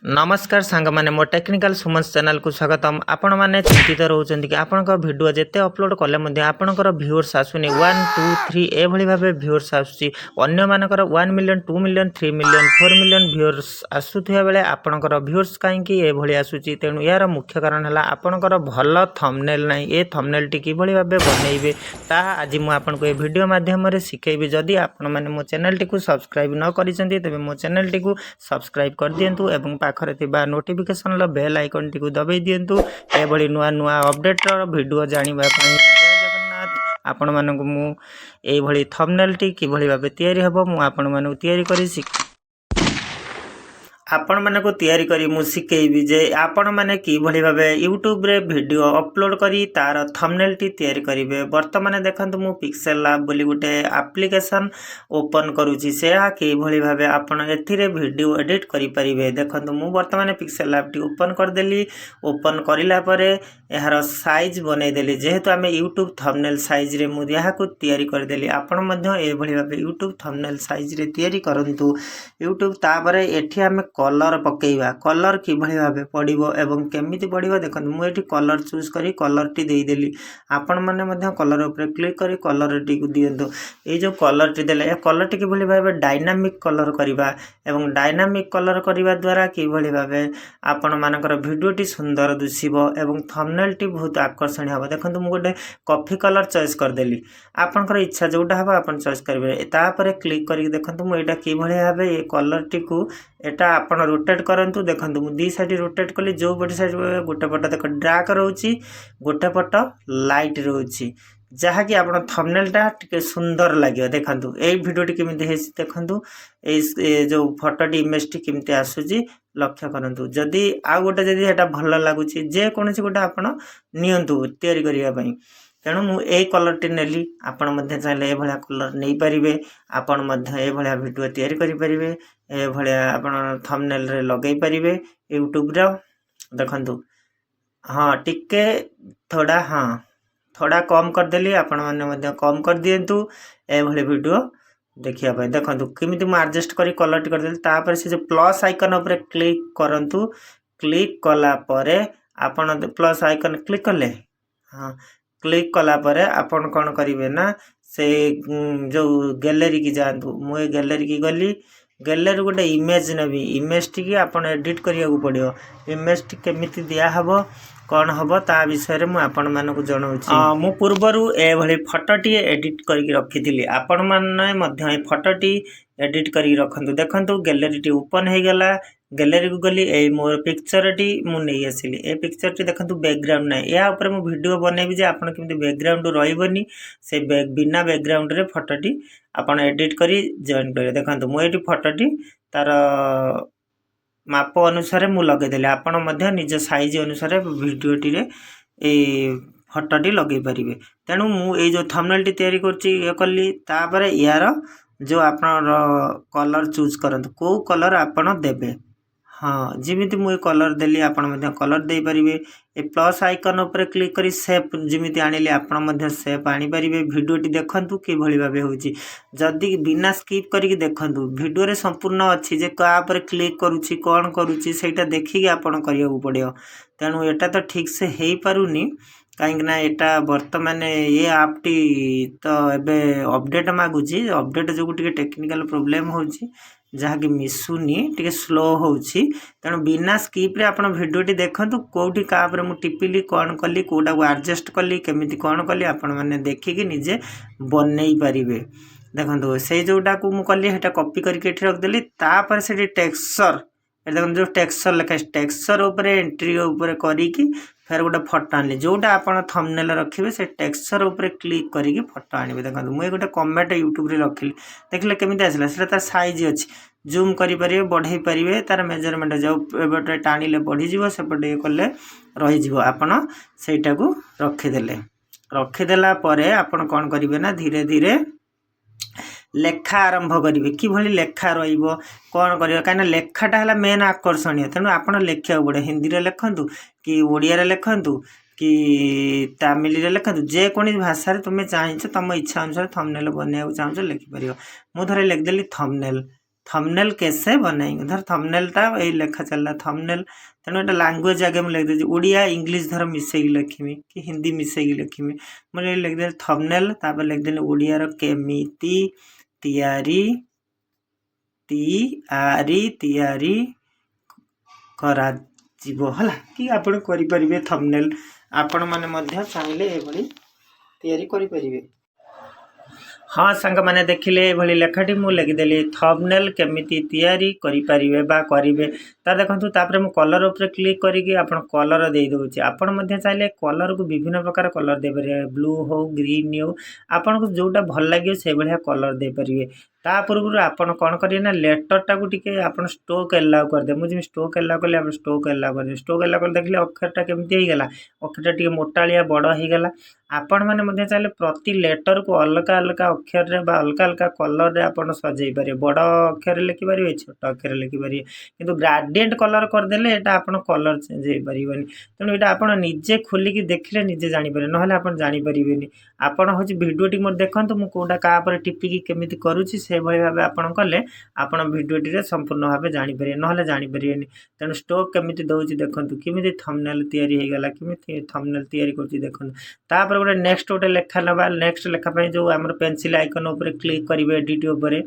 नमस्कार सांग माने मो टेक्निकल सुमन चैनल को स्वागतम। आपण मैंने चिंतित रोचंती कि आपण भिडियो जिते अपलोड कले आपणकर व्यूअर्स आसुनी 1 2 3 ए भली भाबे व्यूअर्स आसुची। अन्य मानकर 1 million 2 million 3 million 4 million viewers आसुथिया बेले आपणकर व्यूअर्स काईकी ए भली आसुची। तेणु यार मुख्य कारण है आपणकर भल थंबनेल नाही। ए थंबनेल टी कि भली भाबे बनैबे ता आज मु आपनको ए वीडियो माध्यम रे सिखेबी। जदि आपण माने मो चैनल टी को सब्सक्राइब न करिसेंती तबे मो चैनल टी को सब्सक्राइब कर दियंतु एवं पाखरे थिबा नोटिफिकेशन बेल आइकन टी को दबाई दियंतु। एभली नुआ नुआ अपडेट वीडियो जानिबा पई जय जगन्नाथ। आपण मानकु मु एभली थंबनेल टी कि भली भाबे तयारी हबो मु आपण मानकु तयारी करी आपण मानक तैयारी करी मु शिखेबी जे आपण माने कि भली भाबे यूट्यूब रे वीडियो अपलोड करी तार थंबनेल टी तैयारी करिवे। वर्तमान देखंतु मु पिक्सेल लैब बोली गुटे एप्लीकेशन ओपन करूची से कि भली भाबे आपण एथिरे वीडियो एडिट करि परिबे। देखंतु मु वर्तमान पिक्सेल लैब टी ओपन कर देली। ओपन करिला परे एहार साइज बनै देली जेहेतु आमे यूट्यूब थंबनेल साइज रे मु याहा को तैयारी कर देली। आपण मध्य ए भली भाबे यूट्यूब थंबनेल साइज रे तैयारी करंतु। यूट्यूब तापरे एठी आमे कलर पकेइबा कलर कि भली भाबे पड़िबो एवं केमिति पड़िबो देखंतु मु एठी कलर चूज करी कलर टी देई देली। आपण माने मध्य कलर ऊपर क्लिक करी कलर टी को दियंतु। ए जो कलर टी देले ए कलर टी कि भली भाबे डायनामिक कलर करिबा एवं डायनामिक कलर करिबा द्वारा कि भली भाबे आपण मानकर वीडियो टी सुंदर दिसिबो एवं थंबनेल टी बहुत आकर्षणीय हबो। देखंतु मु गोटे कॉफी कलर चॉइस कर देली। आपनकर इच्छा जोटा हबो आपण चॉइस करिवे। तापरे क्लिक करी देखंतु मु एटा कि भली भाबे ए कलर टी को एटा आपण रोटेट करंतु। देखंतु मु दी साइड रोटेट कली जो बडी साइड गोटे पट देख डार्क रहउची गोटे पट लाइट रहउची जहा कि आपण थंबनेल टा टिके सुंदर लागियो। देखंतु ए वीडियो टी केमिति हेसी देखंतु ए जो फोटो टी इमेज टी केमिति आसुची लक्ष्य करंतु। जदि आ गोटे जदि एटा भल लागुची जे कोनसी गोटे आपण नियंतु तयारी करिया पई। तेणु मु ए कलर टी नेली आपण मध्ये चाहिले ए भलिया कलर नै परिबे। आपण मध्ये ए भलिया वीडियो तयारी करि परिबे। ए भलिया आपण थंबनेल रे लगै परिबे यूट्यूब रो। देखंतु हां टिके थोड़ा थोड़ा कम कर देली आपण माने मध्ये कम कर दियंतु ए भली वीडियो देखिया पई। देखंतु केमिति मु एडजस्ट करी कलर टी कर देली। तापर से जो प्लस आइकन ऊपर क्लिक करंतु। क्लिक कला परे आपण प्लस आइकन क्लिक करले हां क्लिक कला परे आपण कोन करिवे ना से जो गैलरी की जांतु। मु ए गैलरी की गली गैलरी गोटे इमेज नेबी। इमेज टी की आपण एडिट करिया को पड़ियो। इमेज टी केमिति दिया हबो कौन हबो ता विषय रे मु आपण मानकु जणाउची। मु पूर्वरु ए भली फोटो टी एडिट करि रखिथिली। आपण माने मध्ये ए फोटो टी एडिट करि रखंतु। देखंतु गैलरी टी ओपन हे गेला। गैलरी को गली ए मोर पिक्चर टी मु नै आसिली। ए पिक्चर टी देखंतु बैकग्राउंड नै या ऊपर मु वीडियो बनेबी जे आपण केमिति बैकग्राउंड रहइबनी से बिना बैकग्राउंड रे फोटो टी आपण एडिट करी जॉइन करे। देखंतु मु एटी फोटो टी तार माप अनुसार मु लगे देले। आपण मध्ये निज साइज अनुसार वीडियो टी रे ए फोटो टी लगे परिबे। तेणु मु ए जो थंबनेल टी तयारी करची ए कली तापर यार जो आपण कलर चूज करंतु को कलर आपण देबे। हाँ जिमिति मु कलर देली आपण मध्ये कलर दे परिबे। ए प्लस आइकन ऊपर क्लिक करी शेप जिमिति आनिले आपण मध्ये शेप आनी परिबे। वीडियो टी देखंतु कि भली भाबे होची। जदि बिना स्किप करिक देखंतु वीडियो रे संपूर्ण अछि जे का ऊपर क्लिक करूची कोन करूची सेटा देखि आपण करिया को पड़ियो। तेनु एटा तो ठीक से हेई पारुनी काहेकि ना एटा वर्तमान ये ऐप टी तो एबे अपडेट मागुची। अपडेट जो टिके टेक्निकल प्रॉब्लम होची जहा कि मिसुनी टिके स्लो होची। तेणु बिना स्किप रे आपण वीडियो टी देखंतु कोठी का ऊपर मु टिपिली कोन कली कोडा को एडजस्ट कली केमिति कोन कली आपण माने देखि कि निजे बनै परिबे। देखंतु से जोटा को मु कली हेटा कॉपी करके एठी रख देली। तापर से टेक्सचर ए देखन जो टेक्सचर लेखा टेक्सचर ऊपर एंट्री ऊपर करी कि फेर गोटे फोटो आनली जोटा आपण थंबनेल रखिबे से टेक्सचर ऊपर क्लिक करी कि फोटो आनिबे। देखंतु मु गोटे कमेंट यूट्यूब रे रखिली देखले केमिति आसिला सेटा तार साइज अछि जूम करि परिबे बढ़ाई परिबे तार मेजरमेंट जो एबटे टाणीले बढ़ी जिवो सेपटे कले रहि जिवो। आपण सेटा को रखि देला परे आपण कोन करिवे ना धीरे धीरे लेखा आरंभ करिवे। कि भली लेखा रहिबो कोन करियो काना लेखाटा हला मेन आकर्षणीय। तेनु आपण लेखिया पड़े हिंदी रे लेखंतु कि ओडिया रे लेखंतु कि तमिल रे लेखंतु जे कोनी भाषा रे तुमे चाहिछ तम इच्छा अनुसार थंबनेल बनेया चाहछ लिखि परियो। मु धरे लिख देली थंबनेल। थंबनेल कैसे बनाएंगे धर थंबनेलटा ये लेखा चलला थंबनेल तेणु एटा लांगुएज आगे मुझे लिखिदेছি ओडिया इंग्लिश धर मिसेकी लिखिमी कि हिंदी मिसेकी लिखिमी मुझे लिखिदेଲି थंबनेल तापर लिखिदेଲି ओडियार केमिति तैयारी କରାଯିବ ହେଲା कि आपण करिपरिबे थंबनेल आपण माने मध्य चाहिले एभली तैयारी करिपरिबे। हाँ सांग मैंने देखिले ये लेखाटी मुझे लिखिदेली थंबनेल केमिति तैयारी करिपरिबे बा करिवे ता देखंतु तापर मु कलर ऊपर क्लिक करिके आपण कलर दे दउची आपण मध्य चाहिले कलर को विभिन्न प्रकार कलर दे परिबे ब्लू हो ग्रीन हो आपण को जोटा भल लागियो से भलिया कलर दे परिबे ता पूर्व आपण कोन करिए ना लेटरटा को टिके आपण स्टोक अलाउ कर दे मुझे स्टोक अलाउ करले आपण स्टोक अलाउ कर दे स्टोक अलाउ कर देखले अक्षरटा केमती हे गेला अक्षरटा टिके मोटालिया बड़ हे गेला आपण माने मध्य चाहिले प्रति लेटर को अलगा अलगा अक्षर रे बा अलगा अलगा कलर रे आपण सजै पारे बड़ अक्षर रे लिखि पारे छोट अक्षर रे लिखि पारे किंतु ग्रेडिएंट कलर कर देले एटा आपण कलर चेंज हे परिबनी तनो एटा आपण निजे खोली की देखले निजे जानि पारे नहले आपण जानि परिबेनी आपण होची वीडियोटी मोर देखंतु मु कोडा का पर टिपी की केमिति करूची से भली भाबे आपण कले आपण वीडियोटी रे संपूर्ण भाबे जानि पारे नहले जानि परिबेनी तनो स्टोक केमिति दउची देखंतु केमिति थंबनेल तयारी हे गेला केमिति थंबनेल तयारी करची देखंतु तापर गोटे नेक्स्ट गोटे लेखा लबा नेक्स्ट लेखा पय जो हमर पेंसिल आइकन ऊपर क्लिक करिवे एडिट ऊपर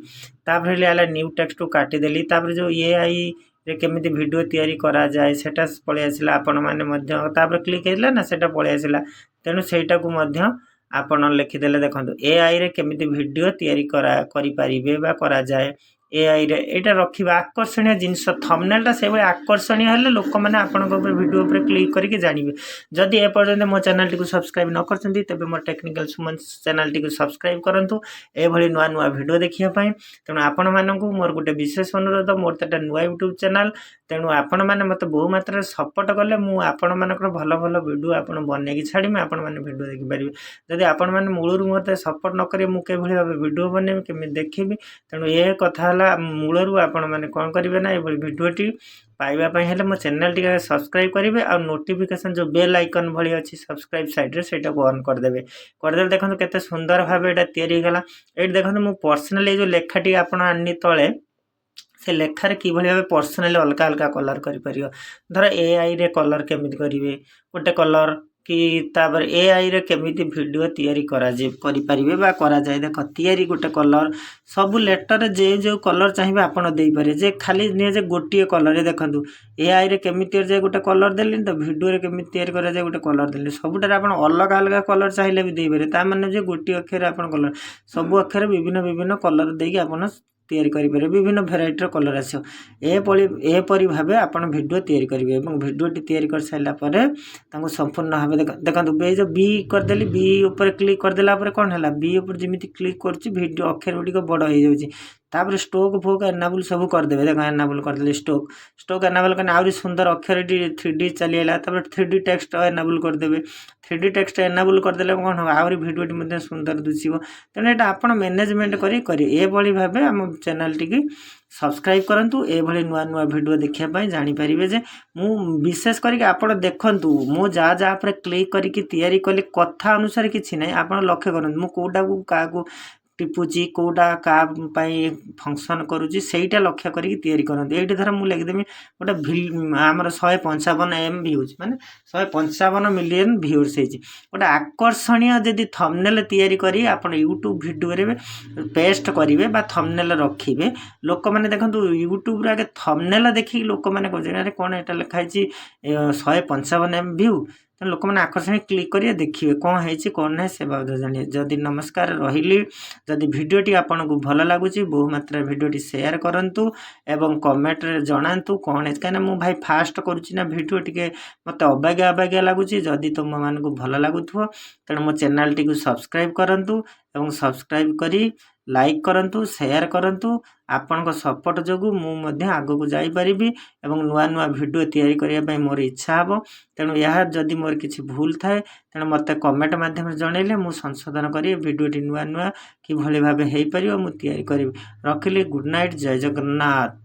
तापर ले आला न्यू टेक्स्ट को काटी देली तापर जो एआई रे केमिति वीडियो तयारी करा जाय सेटा पळे आसिला आपण माने मध्य तापर क्लिक केला ना सेटा पळे आसिला तेनु सेटा को मध्य आपण लिखि देले देखंतु एआई रे केमिति वीडियो तयारी करि परिबे बा करा जाय एआई रे एटा रखिबा आकर्षणीय जिनस थंबनेलटा से भली आकर्षणीय हेले लोक माने आपनक ऊपर वीडियो ऊपर क्लिक करके जानिबे जदि ए पर्यंत मो चैनल टी को सब्सक्राइब न करछंती तबे मो टेक्निकल सुमन चैनल टी को सब्सक्राइब करंतु ए भली नुआ नुआ वीडियो देखिया पई तेनु आपण माननकु मोर गुटे विशेष अनुरोध मोर तटा नुआ YouTube चैनल तेनु आपण माने मते बहु मात्रा सपोर्ट करले मु आपण मानकर भलो भलो वीडियो आपण बने की छाडी मैं आपण माने वीडियो देखि परिबे जदि आपण माने मूलरु मते सपोर्ट न करे मु के भली भाबे वीडियो बने केमि देखिबी तेनु ए कथा मूलरू आपण माने कोन करिवे ना ए वीडियोटी पाइबा पई हेले मो चैनल टी सब्सक्राइब करिवे आ नोटिफिकेशन जो बेल आइकन भली अछि सब्सक्राइब साइड रे सेटा को ऑन कर देबे देखंतु केते सुंदर भाबे एटा तयारी गेला एट देखंतु मु पर्सनली जो लेखाटी आपण आनी तळे से लेखार कि भली भाबे पर्सनली अलगा अलगा कलर करि परियो धर एआई रे कलर केमिति करिवे गोटे कलर कि तापर एआई रे केमिति वीडियो तयारी करि परिबे बा करा जाय देख तयारी गोटे कलर सब लेटर जे जो कलर चाहिए आपण देई पारे जे खाली ने जे गोटिए कलर देखंतु एआई रे केमिति जे गोटे कलर देलिन तो वीडियो रे केमिति तयारी करा जाय गोटे कलर देले सबुटार आपण अलग अलग कलर चाहिए भी देई पारे ता माने जे गोटिए अक्षर आपण कलर सब अक्षर विभिन्न विभिन्न कलर देकी आपण तैयारी करें विभिन्न भेराइटर कलर आसो एपरी भाव आप वीडियो तैयारी करेंगे और वीडियोटी तैयारी कर सारापर संपूर्ण भाव देखो जो बी करदेली बी उपर क्लिक करदेला कौन है बी उपर जमी क्लिक कर अक्षर गुड़िक बड़ हो जाऊँगी तापर स्टोक फोक एनाबुल सब करदे देख एनाबुल करदे स्टोक एनाबुल करने आहरी सुंदर अक्षर 3D चलीगला 3D टेक्स्ट एनाबुल करदे 3D टेक्स्ट एनाबुल करदे कौन हम आहरी भिडियोटी सुंदर दिशो तेणु यहाँ आप मैनेजमेंट करें भाव आम चैनल टी सब्सक्राइब करंतु ए भली नुआ नुआ वीडियो देखिया पई जानि परिबे जे मु विशेष करी आपण देखंतु मु जा जा पर क्लिक करी की तैयारी कले कथा अनुसार किछि नै आपण लक्ष्य करंतु मु कोडा को का को टिपुची कोडा का पाई फंक्शन करूची सेटा लक्ष्य करी तैयारी करंतु एठी धर मु लिख देमी गोटे हमर 155 एम व्यूज माने 155 मिलियन व्यूअर्स हेची गोटे आकर्षणीय जदी थंबनेल तैयारी करी आपण YouTube वीडियो रे पेस्ट करिवे बा थंबनेल रखिबे लोक माने देखंतु YouTube रे आगे थंबनेल देखि लोक माने कोन कोन एटा लिखाइची 155 एम व्यू तो लोक मैंने आकर्षण क्लिक करिए देखिए कौन है कौन ना से बाबद जानिए जदि नमस्कार रही जदि भिडियोटी आपन को भल लगुच बहु मात्रा भिडियोटी शेयर करंतु एवं कमेंट रे जणांतु कौन है कहीं मु भाई फास्ट करुच्ची ना भिडियो टिके मत अबाग्या अबाग्या लगुच जदि तुम मान को भल लगुथो तेणु मो चैनल टी सब्सक्राइब करंतु एवं सब्सक्राइब करी लाइक करंतु शेयर करंतु आपन सपोर्ट जोगु मु मध्य आगो को जाई परिबी एवं नुआ नुआ वीडियो तैयारी करिया पई मोर इच्छा हबो तेणु यह जदि मोर किछि भूल थाए तेणु मते कमेंट माध्यम जणैले मु संशोधन करी वीडियोटी नुआ नुआ कि भली भाबे हेई परिबो मु तैयारी करिबी रखिली गुड नाइट जय जगन्नाथ।